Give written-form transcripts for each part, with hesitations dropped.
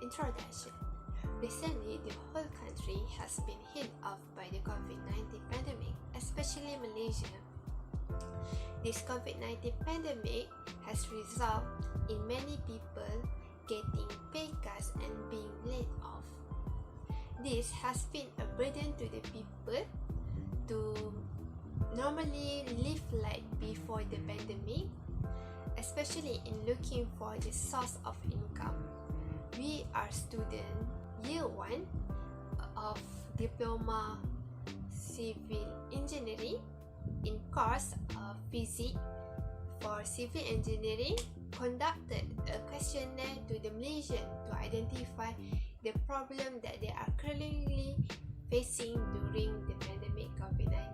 Introduction. Recently, the whole country has been hit off by the COVID-19 pandemic, especially Malaysia. This COVID-19 pandemic has resulted in many people getting pay cuts and being laid off. This has been a burden to the people to normally live like before the pandemic, especially in looking for the source of income. We are student year 1 of Diploma Civil Engineering in course of FIZIK for Civil Engineering conducted a questionnaire to the Malaysian to identify the problem that they are currently facing during the pandemic COVID-19.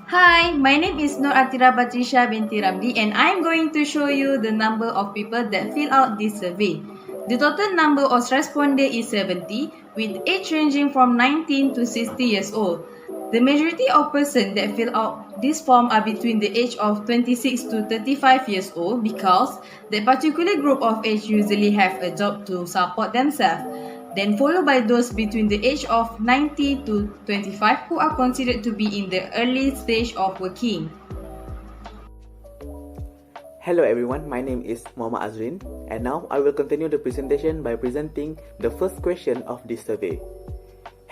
Hi, my name is BATRISYIA binti RAMLI and I'm going to show you the number of people that fill out this survey. The total number of respondents is 70 with age ranging from 19 to 60 years old. The majority of persons that fill out this form are between the age of 26 to 35 years old because that particular group of age usually have a job to support themselves. Then followed by those between the age of 90 to 25 who are considered to be in the early stage of working. Hello everyone, my name is AZREEN and now I will continue the presentation by presenting the first question of this survey.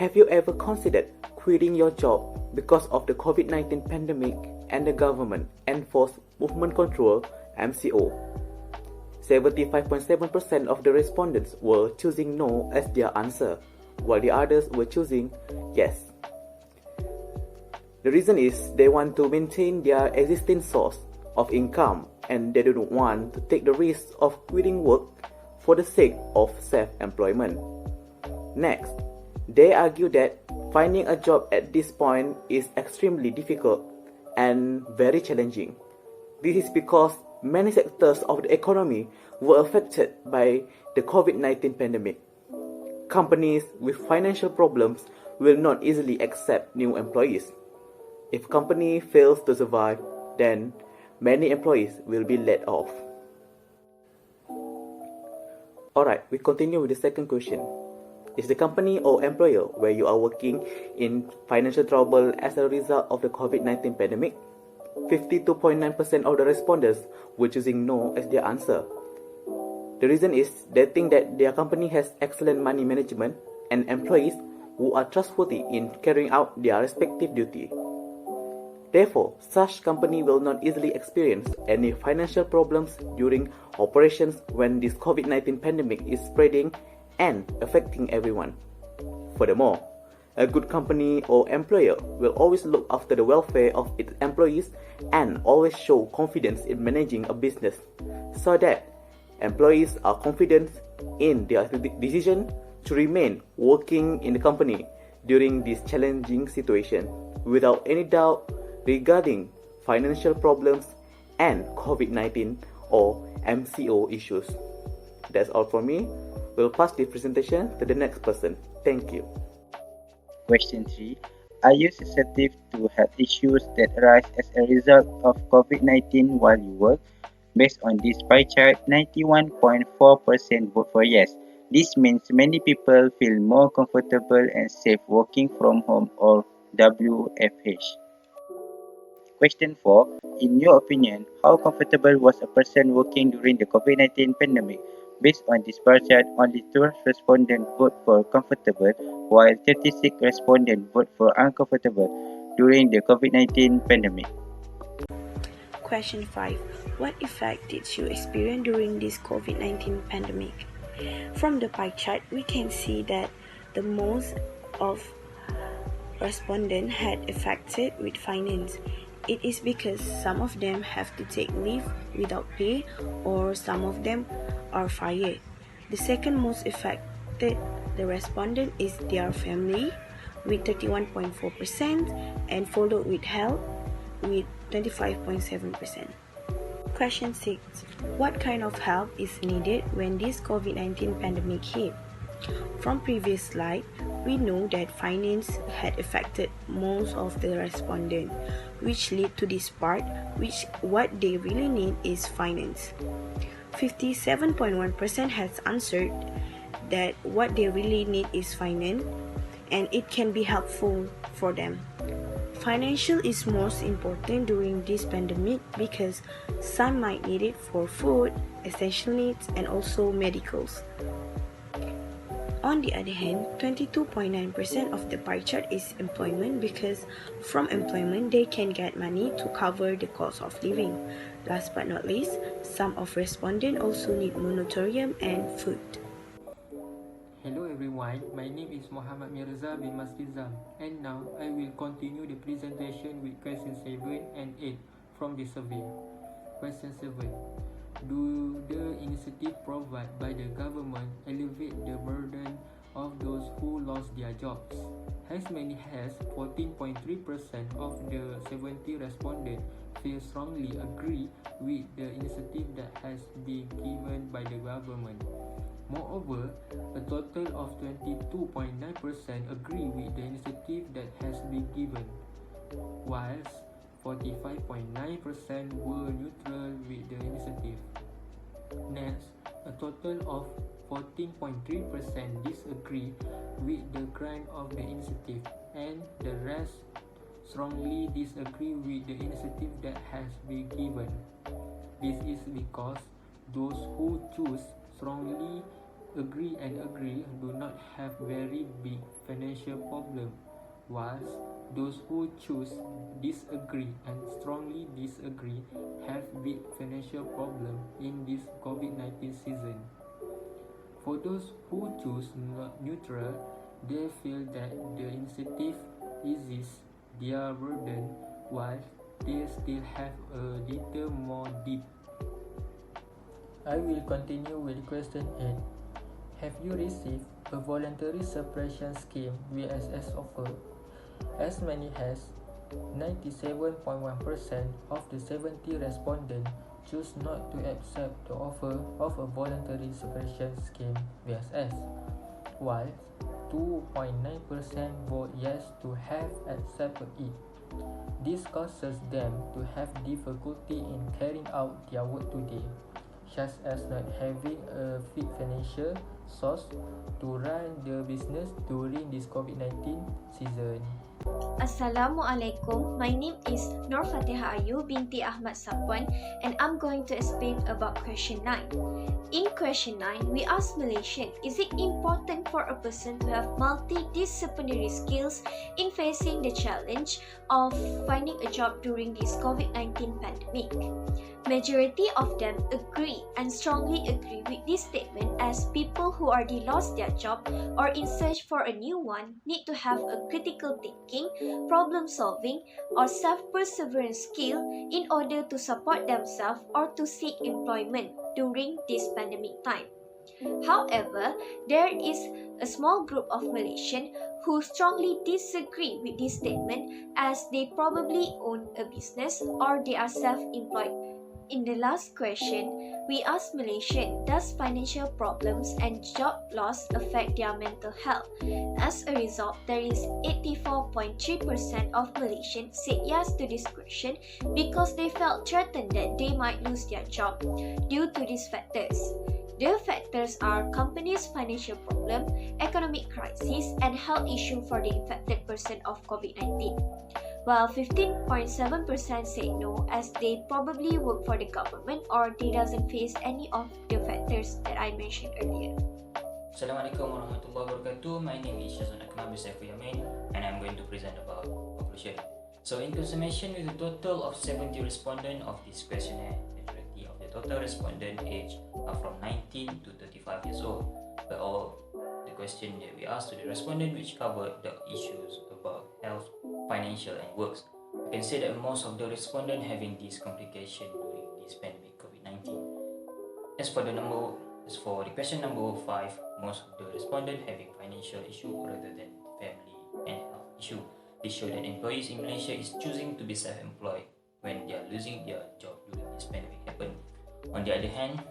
Have you ever considered quitting your job because of the COVID-19 pandemic and the government enforced movement control (MCO)? 75.7% of the respondents were choosing no as their answer, while the others were choosing yes. The reason is they want to maintain their existing source of income and they don't want to take the risk of quitting work for the sake of self-employment. Next, they argue that finding a job at this point is extremely difficult and very challenging. This is because many sectors of the economy were affected by the COVID-19 pandemic. Companies with financial problems will not easily accept new employees. If company fails to survive, then many employees will be laid off. Alright, we continue with the second question. Is the company or employer where you are working in financial trouble as a result of the COVID-19 pandemic? 52.9% of the respondents were choosing no as their answer. The reason is they think that their company has excellent money management and employees who are trustworthy in carrying out their respective duty. Therefore, such company will not easily experience any financial problems during operations when this COVID-19 pandemic is spreading and affecting everyone. Furthermore, a good company or employer will always look after the welfare of its employees and always show confidence in managing a business so that employees are confident in their decision to remain working in the company during this challenging situation without any doubt regarding financial problems and COVID-19 or MCO issues. That's all from me. We'll pass the presentation to the next person. Thank you. Question 3. Are you sensitive to health issues that arise as a result of COVID-19 while you work? Based on this pie chart, 91.4% vote for yes. This means many people feel more comfortable and safe working from home or WFH. Question 4. In your opinion, how comfortable was a person working during the COVID-19 pandemic? Based on this bar chart, only 2 respondents vote for comfortable, while 36 respondents vote for uncomfortable during the COVID-19 pandemic. Question 5. What effect did you experience during this COVID-19 pandemic? From the pie chart, we can see that the most of respondents had affected with finance. It is because some of them have to take leave without pay or some of them are fired. The second most affected the respondent is their family with 31.4% and followed with health with 25.7%. Question 6. What kind of help is needed when this COVID-19 pandemic hit? From previous slide, we know that finance had affected most of the respondents, which lead to this part, which what they really need is finance. 57.1% has answered that what they really need is finance, and it can be helpful for them. Financial is most important during this pandemic because some might need it for food, essential needs, and also medicals. On the other hand, 22.9% of the pie chart is employment because from employment they can get money to cover the cost of living. Last but not least, some of respondents also need moratorium and food. Hello everyone, my name is Muhammad Mirza bin Masrizam, and now I will continue the presentation with question 7 and 8 from the survey. Question 7. Do the initiative provided by the government elevate the burden of those who lost their jobs? As many as 14.3% of the 70 respondents feel strongly agree with the initiative that has been given by the government. Moreover, a total of 22.9% agree with the initiative that has been given, whilst 45.9% were neutral with the initiative. Next, a total of 14.3% disagree with the grant of the initiative, and the rest strongly disagree with the initiative that has been given. This is because those who choose strongly agree do not have very big financial problem, whilst those who choose disagree and strongly disagree have big financial problem in this COVID-19 season. For those who choose neutral, they feel that the initiative eases their burden, while they still have a little more deep. I will continue with question 8. Have you received a voluntary suppression scheme VSS offer? As many as 97.1% of the 70 respondents choose not to accept the offer of a voluntary suppression scheme VSS, while 2.9% vote yes to have accepted it. This causes them to have difficulty in carrying out their work today, such as not having a fit financial source to run the business during this COVID-19 season. Assalamualaikum. My name is NORFATEHA BINTI AHMAD SAPUAN, and I'm going to explain about question 9. In question 9, we ask Malaysian, is it important for a person to have multidisciplinary skills in facing the challenge of finding a job during this COVID-19 pandemic? Majority of them agree and strongly agree with this statement, as people who already lost their job or in search for a new one need to have a critical thinking, problem solving, or self-perseverance skill in order to support themselves or to seek employment during this pandemic time. However, there is a small group of Malaysians who strongly disagree with this statement, as they probably own a business or they are self-employed. In the last question, we asked Malaysian, does financial problems and job loss affect their mental health? As a result, there is 84.3% of Malaysians said yes to this question because they felt threatened that they might lose their job due to these factors. The factors are companies' financial problem, economic crisis, and health issue for the infected person of COVID-19. While 15.7% say no, as they probably work for the government or they doesn't face any of the factors that I mentioned earlier. Assalamualaikum warahmatullahi wabarakatuh. My name is SYAZWAN YAMIN, and I'm going to present about conclusion. So in consummation, with a total of 70 respondents of this questionnaire, majority of the total respondent age are from 19 to 35 years old. But all the question that we asked to the respondent, which covered the issues about health, financial, and works, we can say that most of the respondents having this complication during this pandemic COVID-19. As for the question number 5, most of the respondents having financial issue rather than family and health issue. They show that employees in Malaysia is choosing to be self-employed when they are losing their job during this pandemic happen. On the other hand,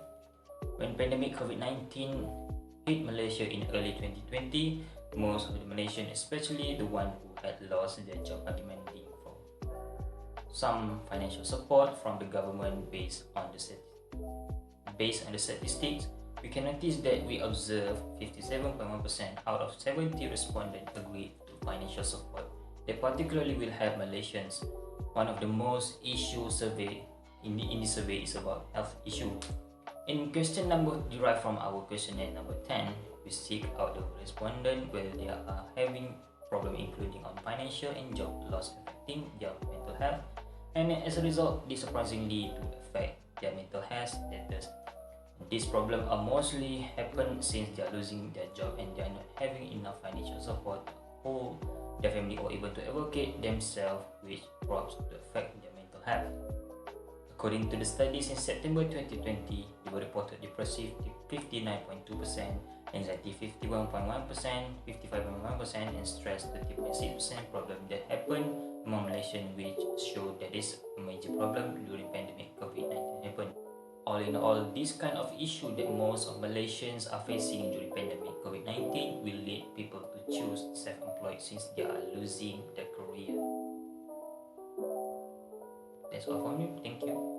when pandemic COVID-19 hit Malaysia in early 2020, most of the Malaysians, especially the one who had lost their job, are demanding for some financial support from the government based on the statistics. We can notice that we observe 57.1% out of 70 respondents agreed to financial support. They particularly will help Malaysians. One of the most issue survey in the survey is about health issue. In question number derived from our questionnaire number 10, we seek out the respondent whether they are having problem including on financial and job loss affecting their mental health, and as a result, this surprisingly to affect their mental health status. These problems are mostly happen since they are losing their job and they are not having enough financial support to hold their family or even to advocate themselves, which props to affect their mental health. According to the studies in September 2020, they were reported depressive 59.2%, anxiety 51.1%, 55.1%, and stress 30.6% problem that happened among Malaysians, which show that is a major problem during pandemic COVID-19 happened. All in all, this kind of issue that most of Malaysians are facing during pandemic COVID-19 will lead people to choose self-employed since they are losing their career. That's all from me. Thank you.